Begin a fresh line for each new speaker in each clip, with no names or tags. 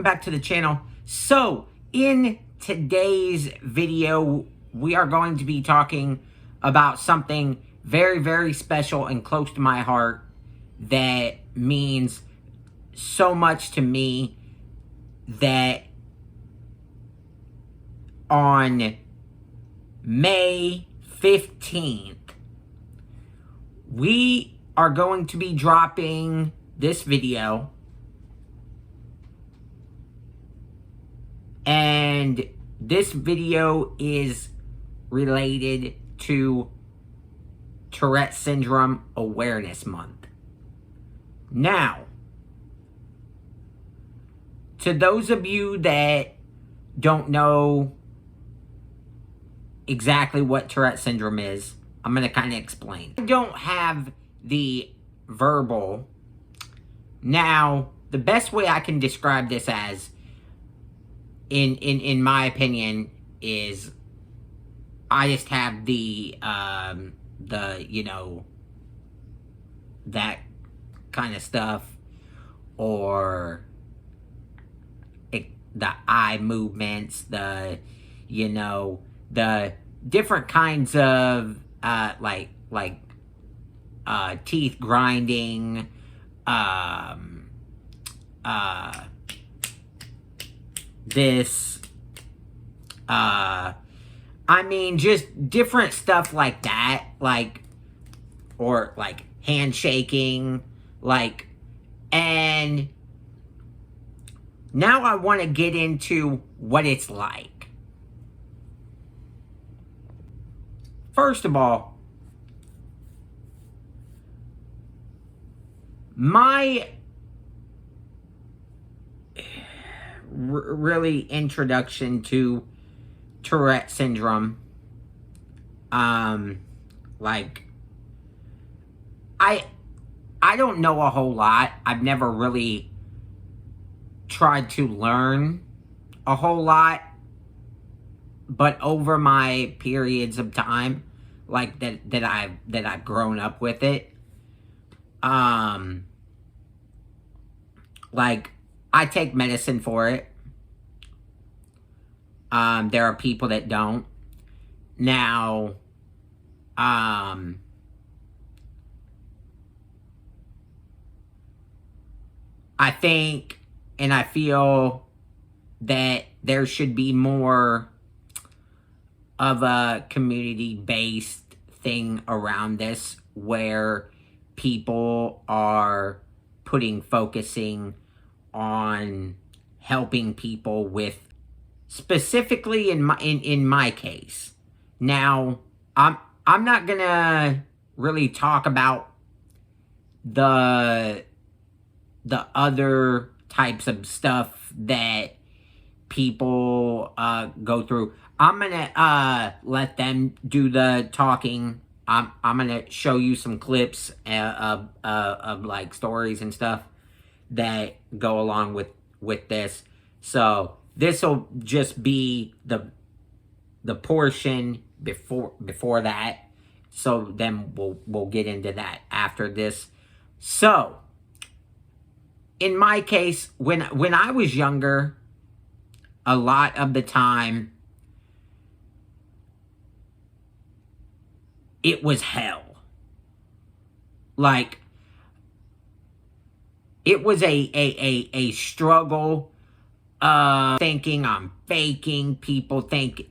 Back to the channel. So in today's video, we are going to be talking about something very, very special and close to my heart that means so much to me, that on May 15th, we are going to be dropping this video. And this video is related to Tourette Syndrome Awareness Month. Now, to those of you that don't know exactly what Tourette Syndrome is, I'm going to kind of explain. I don't have the verbal. Now, the best way I can describe this as, in my opinion, is I just have the you know, that kind of stuff, or the eye movements, the, you know, the different kinds of teeth grinding, this, I mean, just different stuff like that, or handshaking, and now I want to get into what it's like. First of all, my really introduction to Tourette Syndrome, I don't know a whole lot. I've never really tried to learn a whole lot, but over my periods of time, that I've grown up with it, I take medicine for it. There are people that don't. Now, I think and I feel that there should be more of a community-based thing around this, where people are focusing on helping people with, specifically in my case. Now, I'm not gonna really talk about the other types of stuff that people go through. I'm gonna let them do the talking. I'm gonna show you some clips of stories and stuff that go along with this. So this will just be the portion before that. So then we'll get into that after this. So in my case, when I was younger, a lot of the time it was hell. It was a struggle of thinking I'm faking. People think,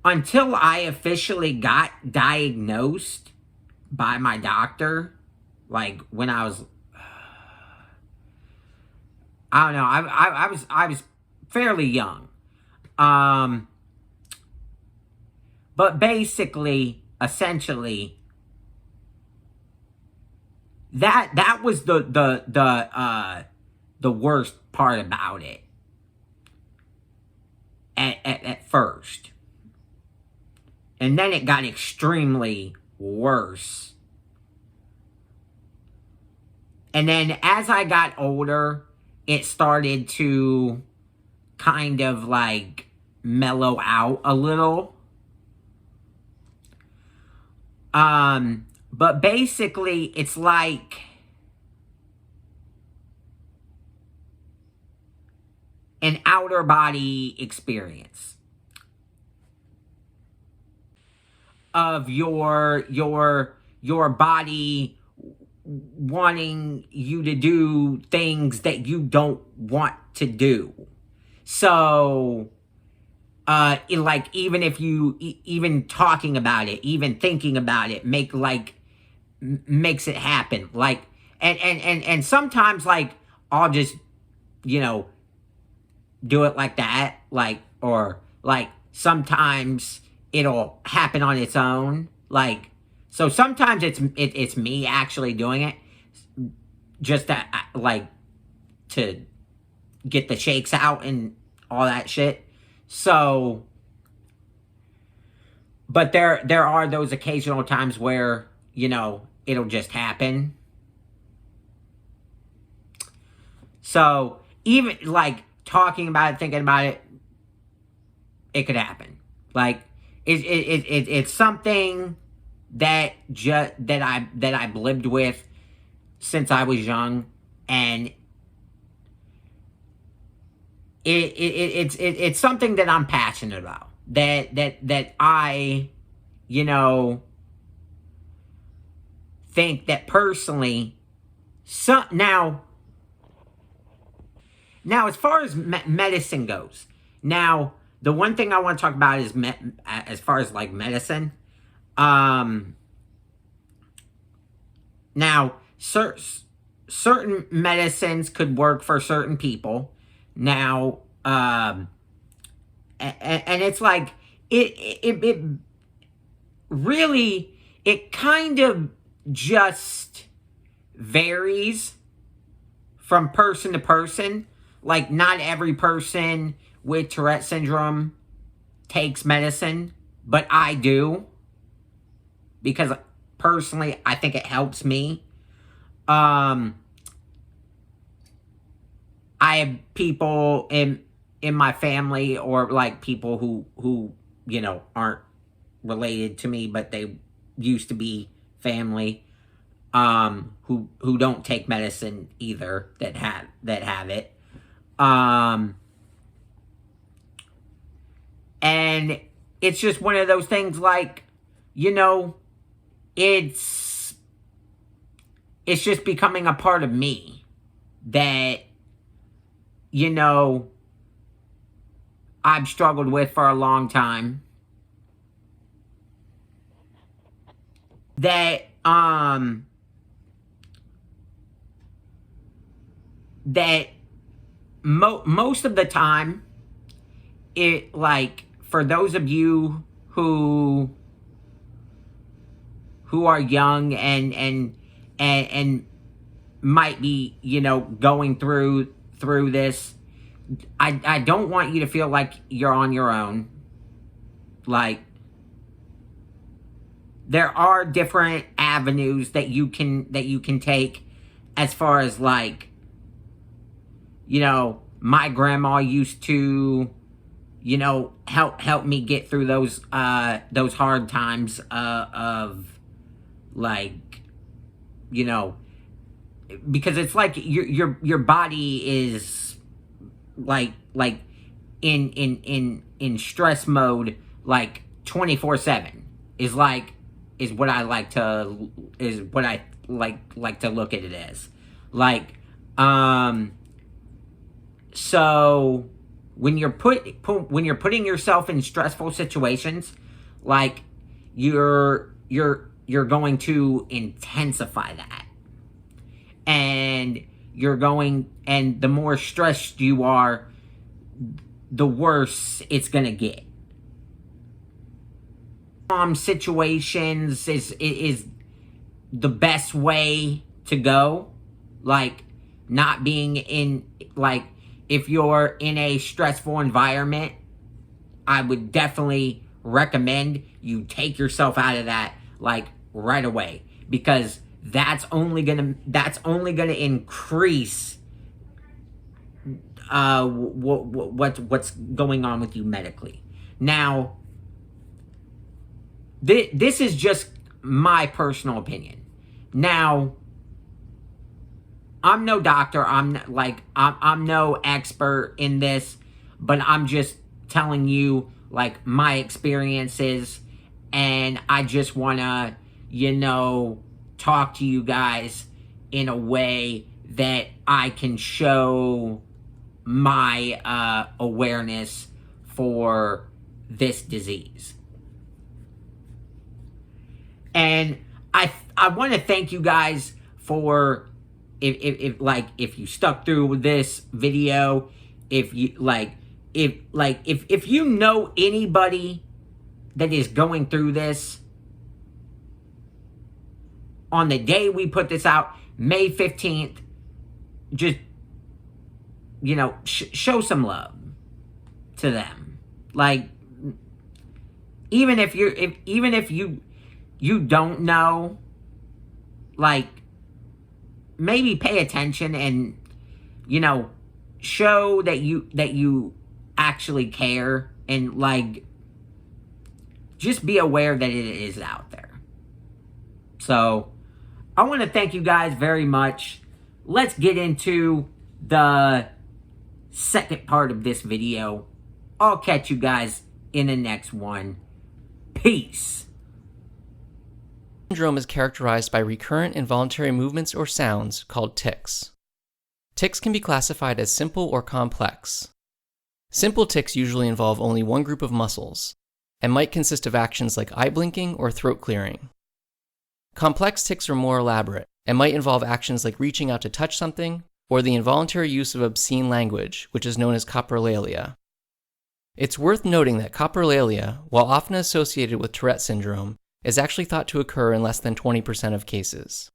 until I officially got diagnosed by my doctor, when I was, I don't know, I was fairly young. But basically, essentially, that was the worst part about it at first. And then it got extremely worse. And then as I got older, it started to kind of mellow out a little. But basically, it's outer body experience of your body wanting you to do things that you don't want to do. So like, even if you even talking about it, even thinking about it, makes it happen. Like, and sometimes, like, I'll just, you know, do it like that, like, or like sometimes it'll happen on its own. Like, so sometimes it's me actually doing it, just to, like, to get the shakes out and all that shit. So, but there are those occasional times where, you know, it'll just happen. So even like talking about it, thinking about it, it could happen. Like, it's something that I've lived with since I was young, and it's something that I'm passionate about. That I, you know, think that personally. Now, as far as medicine goes, now the one thing I want to talk about is as far as like medicine. Now, certain medicines could work for certain people. Now, and it's like, it really, it kind of just varies from person to person. Like, not every person with Tourette syndrome takes medicine, but I do. Because personally, I think it helps me. I have people in my family, or like people who you know, aren't related to me, but they used to be family, who don't take medicine either, that have it. And it's just one of those things, like, you know, it's just becoming a part of me that, you know, I've struggled with for a long time. That, most of the time, it, like, for those of you who are young and might be, you know, going through this, I don't want you to feel like you're on your own. Like, there are different avenues that you can take, as far as, like, you know, my grandma used to, you know, help me get through those hard times, of, like, you know, because it's like your body is like in stress mode, like 24/7 is what I like to look at it as. Like, so when you're putting yourself in stressful situations, like, you're going to intensify that. And and the more stressed you are, the worse it's gonna get. Situations is the best way to go. Like, not being in, like, if you're in a stressful environment, I would definitely recommend you take yourself out of that, like, right away, because that's only gonna increase what's going on with you medically. Now, this is just my personal opinion. Now, I'm no doctor. I'm no expert in this. but I'm just telling you, like, my experiences, and I just want to, talk to you guys in a way that I can show my awareness for this disease. And I want to thank you guys for if you stuck through this video, if you if you know anybody that is going through this, on the day we put this out, May 15th, just show some love to them. Like, even if you don't know, like, maybe pay attention and show that you actually care, and like, just be aware that it is out there. So I want to thank you guys very much. Let's get into the second part of this video. I'll catch you guys in the next one. Peace.
Syndrome is characterized by recurrent involuntary movements or sounds called tics. Tics can be classified as simple or complex. Simple tics usually involve only one group of muscles and might consist of actions like eye blinking or throat clearing. Complex tics are more elaborate and might involve actions like reaching out to touch something or the involuntary use of obscene language, which is known as coprolalia. It's worth noting that coprolalia, while often associated with Tourette syndrome, is actually thought to occur in less than 20% of cases.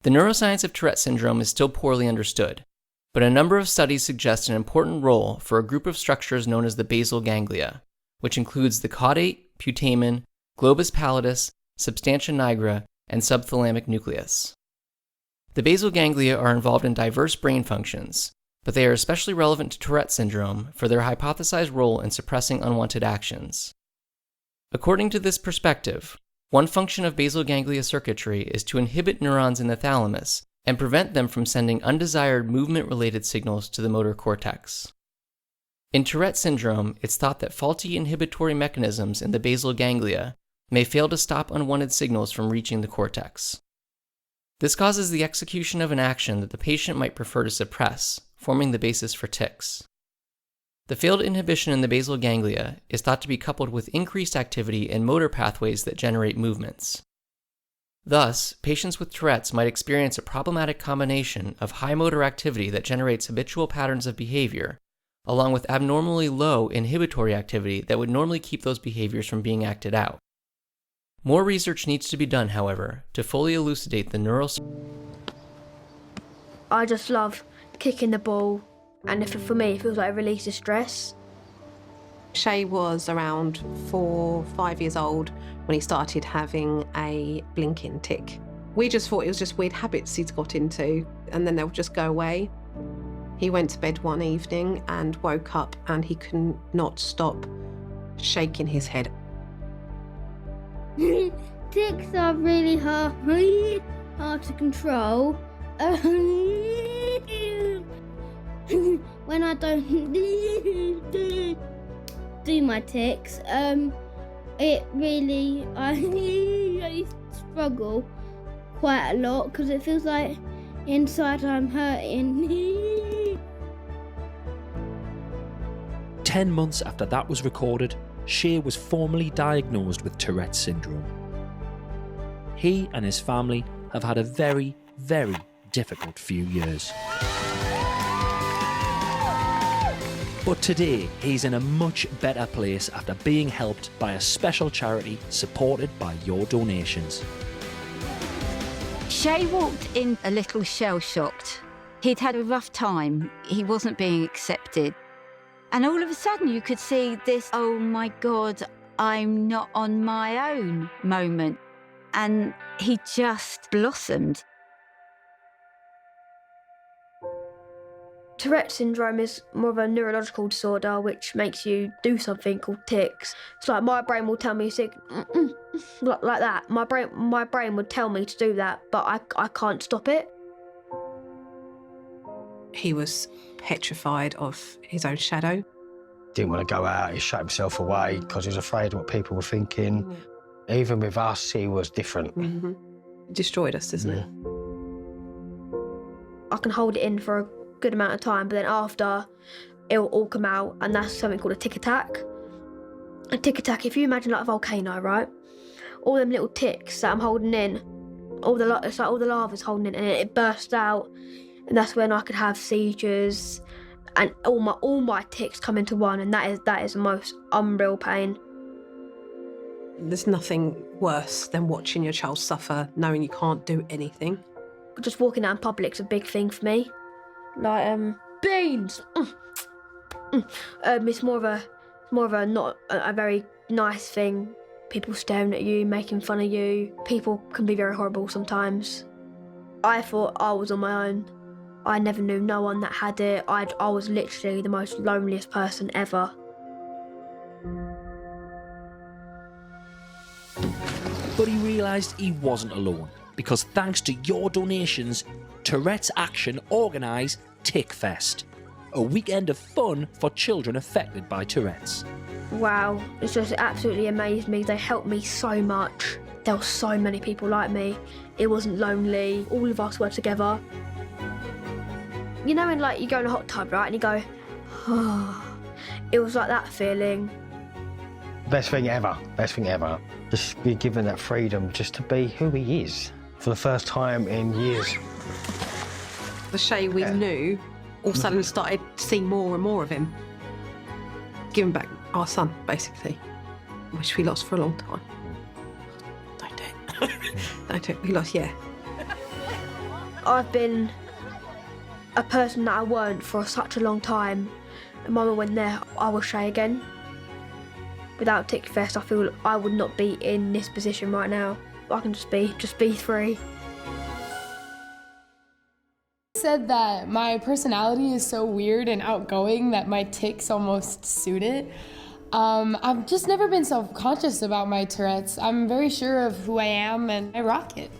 The neuroscience of Tourette syndrome is still poorly understood, but a number of studies suggest an important role for a group of structures known as the basal ganglia, which includes the caudate, putamen, globus pallidus, substantia nigra, and subthalamic nucleus. The basal ganglia are involved in diverse brain functions, but they are especially relevant to Tourette syndrome for their hypothesized role in suppressing unwanted actions. According to this perspective, one function of basal ganglia circuitry is to inhibit neurons in the thalamus and prevent them from sending undesired movement-related signals to the motor cortex. In Tourette syndrome, it's thought that faulty inhibitory mechanisms in the basal ganglia may fail to stop unwanted signals from reaching the cortex. This causes the execution of an action that the patient might prefer to suppress, forming the basis for tics. The failed inhibition in the basal ganglia is thought to be coupled with increased activity in motor pathways that generate movements. Thus, patients with Tourette's might experience a problematic combination of high motor activity that generates habitual patterns of behavior, along with abnormally low inhibitory activity that would normally keep those behaviors from being acted out. More research needs to be done, however, to fully elucidate the neural...
I just love kicking the ball, and for me it feels like a release of stress.
Shay was around 4, 5 years old when he started having a blinking tic. We just thought it was just weird habits he'd got into, and then they would just go away. He went to bed one evening and woke up and he could not stop shaking his head.
Tics are really hard to control. When I don't do my tics, it really, I struggle quite a lot because it feels like inside I'm hurting.
10 months after that was recorded, Shay was formally diagnosed with Tourette syndrome. He and his family have had a very, very difficult few years. But today, he's in a much better place after being helped by a special charity supported by your donations.
Shay walked in a little shell-shocked. He'd had a rough time. He wasn't being accepted. And all of a sudden you could see this, oh my God, I'm not on my own moment. And he just blossomed.
Tourette syndrome is more of a neurological disorder which makes you do something called tics. It's like my brain will tell me to like that. My brain would tell me to do that, but I can't stop it.
He was petrified of his own shadow.
Didn't want to go out, he shut himself away because he was afraid of what people were thinking. Even with us, he was different.
Destroyed us, doesn't it?
I can hold it in for a good amount of time, but then after, it'll all come out, and that's something called a tick attack. A tick attack, if you imagine like a volcano, right? All them little ticks that I'm holding in, it's like all the lava's holding in, and it bursts out, and that's when I could have seizures, and all my ticks come into one, and that is the most unreal pain.
There's nothing worse than watching your child suffer, knowing you can't do anything.
Just walking out in public's a big thing for me. Like beans. It's more of a not a very nice thing. People staring at you, making fun of you. People can be very horrible sometimes. I thought I was on my own. I never knew no one that had it. I was literally the most loneliest person ever.
But he realised he wasn't alone, because thanks to your donations, Tourette's Action organised Tick Fest, a weekend of fun for children affected by Tourette's.
Wow, it's just absolutely amazed me. They helped me so much. There were so many people like me. It wasn't lonely. All of us were together. You know when like you go in a hot tub, right, and you go, oh. It was like that feeling.
Best thing ever, best thing ever. Just be given that freedom just to be who he is for the first time in years.
The Shay we knew all of a sudden started seeing more and more of him. Giving back our son, basically, which we lost for a long time. Don't do it. Don't do it. We lost, yeah.
I've been a person that I weren't for such a long time. The moment when there, I was Shay again. Without Tick Fest, I feel I would not be in this position right now. I can just be free.
Said that my personality is so weird and outgoing that my tics almost suit it. I've just never been self-conscious about my Tourette's. I'm very sure of who I am and I rock it.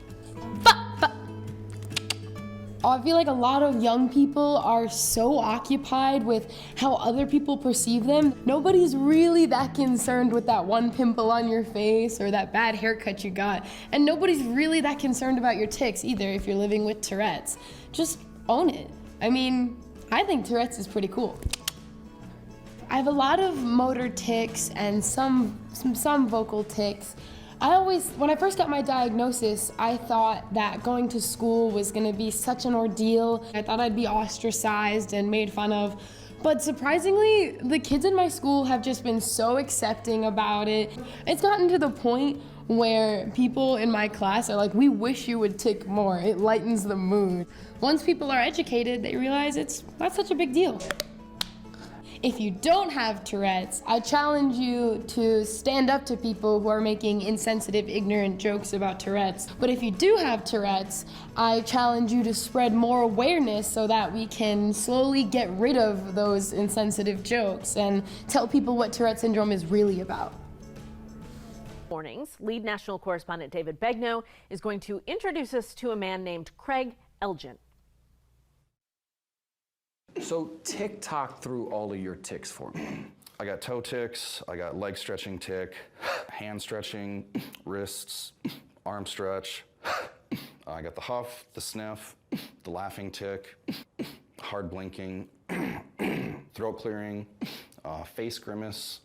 I feel like a lot of young people are so occupied with how other people perceive them. Nobody's really that concerned with that one pimple on your face or that bad haircut you got. And nobody's really that concerned about your tics either if you're living with Tourette's. Just own it. I mean, I think Tourette's is pretty cool. I have a lot of motor tics and some vocal tics. When I first got my diagnosis, I thought that going to school was gonna be such an ordeal. I thought I'd be ostracized and made fun of. But surprisingly, the kids in my school have just been so accepting about it. It's gotten to the point where people in my class are like, we wish you would tic more. It lightens the mood. Once people are educated, they realize it's not such a big deal. If you don't have Tourette's, I challenge you to stand up to people who are making insensitive, ignorant jokes about Tourette's. But if you do have Tourette's, I challenge you to spread more awareness so that we can slowly get rid of those insensitive jokes and tell people what Tourette syndrome is really about.
Mornings, lead national correspondent David Begnaud is going to introduce us to a man named Craig Elgin.
So tick-tock through all of your tics for me.
I got toe tics, I got leg stretching tick, hand stretching, wrists, arm stretch. I got the huff, the sniff, the laughing tick, hard blinking, throat clearing, face grimace.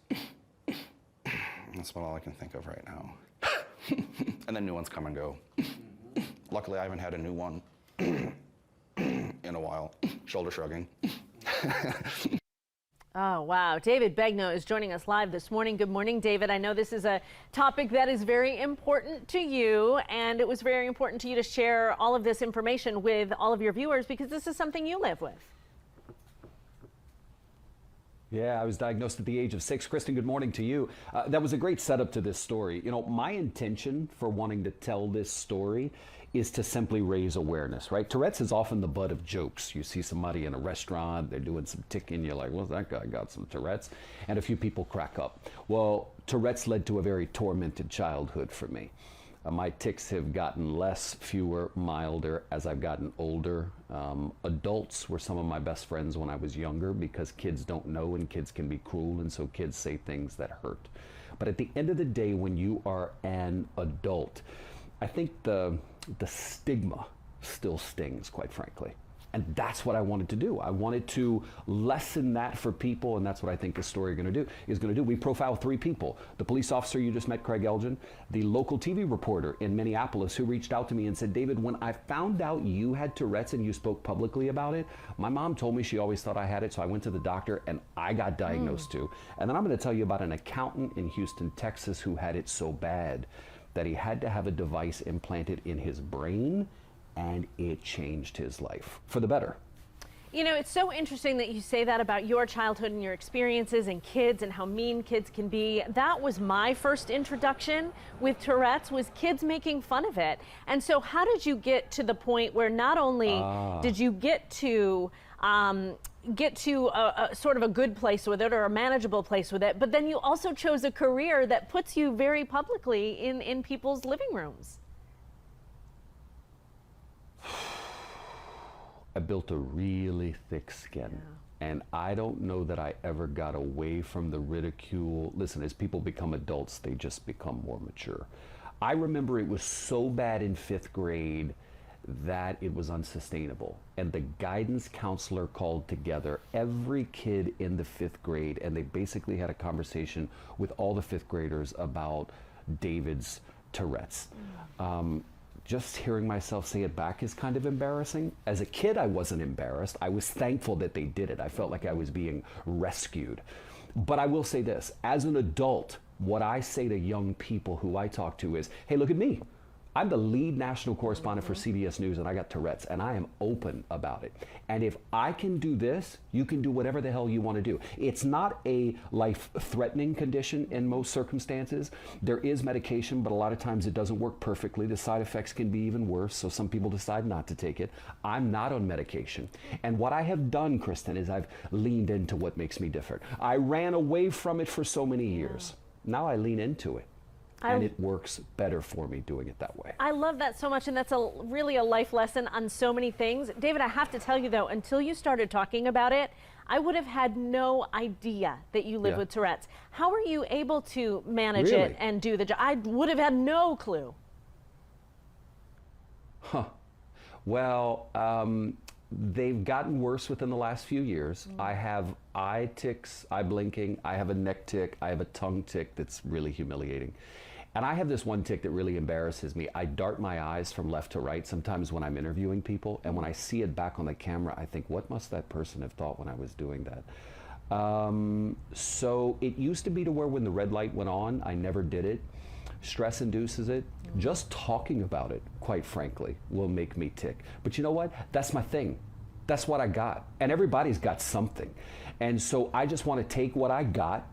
That's about all I can think of right now. And then new ones come and go. Luckily, I haven't had a new one in a while. Shoulder shrugging.
Oh, wow. David Begnaud is joining us live this morning. Good morning, David. I know this is a topic that is very important to you, and it was very important to you to share all of this information with all of your viewers because this is something you live with.
Yeah, I was diagnosed at the age of 6. Kristen, good morning to you. That was a great setup to this story. You know, my intention for wanting to tell this story is to simply raise awareness, right? Tourette's is often the butt of jokes. You see somebody in a restaurant, they're doing some ticking, you're like, well, that guy got some Tourette's, and a few people crack up. Well, Tourette's led to a very tormented childhood for me. My tics have gotten less, fewer, milder as I've gotten older. Adults were some of my best friends when I was younger because kids don't know and kids can be cruel, and so kids say things that hurt. But at the end of the day, when you are an adult, I think the stigma still stings, quite frankly. And that's what I wanted to do. I wanted to lessen that for people, and that's what I think this story is going to do. We profiled 3 people. The police officer you just met, Craig Elgin, the local TV reporter in Minneapolis who reached out to me and said, David, when I found out you had Tourette's and you spoke publicly about it, my mom told me she always thought I had it, so I went to the doctor and I got diagnosed too. And then I'm going to tell you about an accountant in Houston, Texas who had it so bad that he had to have a device implanted in his brain, and it changed his life for the better.
You know, it's so interesting that you say that about your childhood and your experiences and kids and how mean kids can be. That was my first introduction with Tourette's, was kids making fun of it. And so how did you get to the point where not only did you get to a sort of a good place with it or a manageable place with it, but then you also chose a career that puts you very publicly in people's living rooms?
I built a really thick skin, and I don't know that I ever got away from the ridicule. Listen, as people become adults, they just become more mature. I remember it was so bad in 5th grade that it was unsustainable, and the guidance counselor called together every kid in the 5th grade, and they basically had a conversation with all the 5th graders about David's Tourette's. Just hearing myself say it back is kind of embarrassing. As a kid, I wasn't embarrassed. I was thankful that they did it. I felt like I was being rescued. But I will say this, as an adult, what I say to young people who I talk to is, hey, look at me. I'm the lead national correspondent for CBS News, and I got Tourette's, and I am open about it. And if I can do this, you can do whatever the hell you want to do. It's not a life-threatening condition in most circumstances. There is medication, but a lot of times it doesn't work perfectly. The side effects can be even worse, so some people decide not to take it. I'm not on medication. And what I have done, Kristen, is I've leaned into what makes me different. I ran away from it for so many years. Now I lean into it. And it works better for me doing it that way.
I love that so much, and that's really a life lesson on so many things. David, I have to tell you though, until you started talking about it, I would have had no idea that you live with Tourette's. How are you able to manage it and do the job? I would have had no clue.
Well, they've gotten worse within the last few years. I have eye tics, eye blinking, I have a neck tic, I have a tongue tic that's really humiliating. And I have this one tic that really embarrasses me. I dart my eyes from left to right sometimes when I'm interviewing people, and when I see it back on the camera, I think, what must that person have thought when I was doing that? So it used to be to where when the red light went on, I never did it. Stress induces it. Just talking about it, quite frankly, will make me tick. But you know what? That's my thing. That's what I got. And everybody's got something. And so I just want to take what I got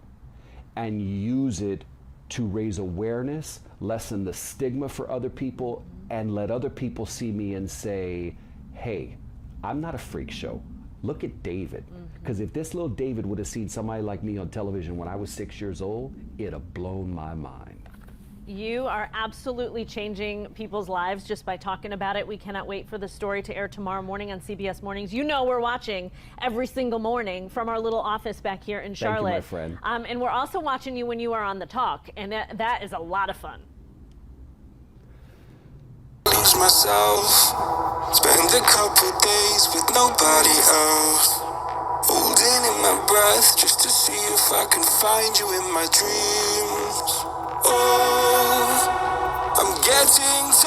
and use it to raise awareness, lessen the stigma for other people, and let other people see me and say, hey, I'm not a freak show. Look at David. Because if this little David would have seen somebody like me on television when I was 6 years old, it'd have blown my mind.
You are absolutely changing people's lives just by talking about it. We cannot wait for the story to air tomorrow morning on CBS Mornings. You know we're watching every single morning from our little office back here in Charlotte.
Thank you, my friend.
And we're also watching you when you are on The Talk, and that is a lot of fun.
Myself, spend a couple days with nobody else, holding in my breath just to see if I can find you in my dreams. Oh, I'm getting tired.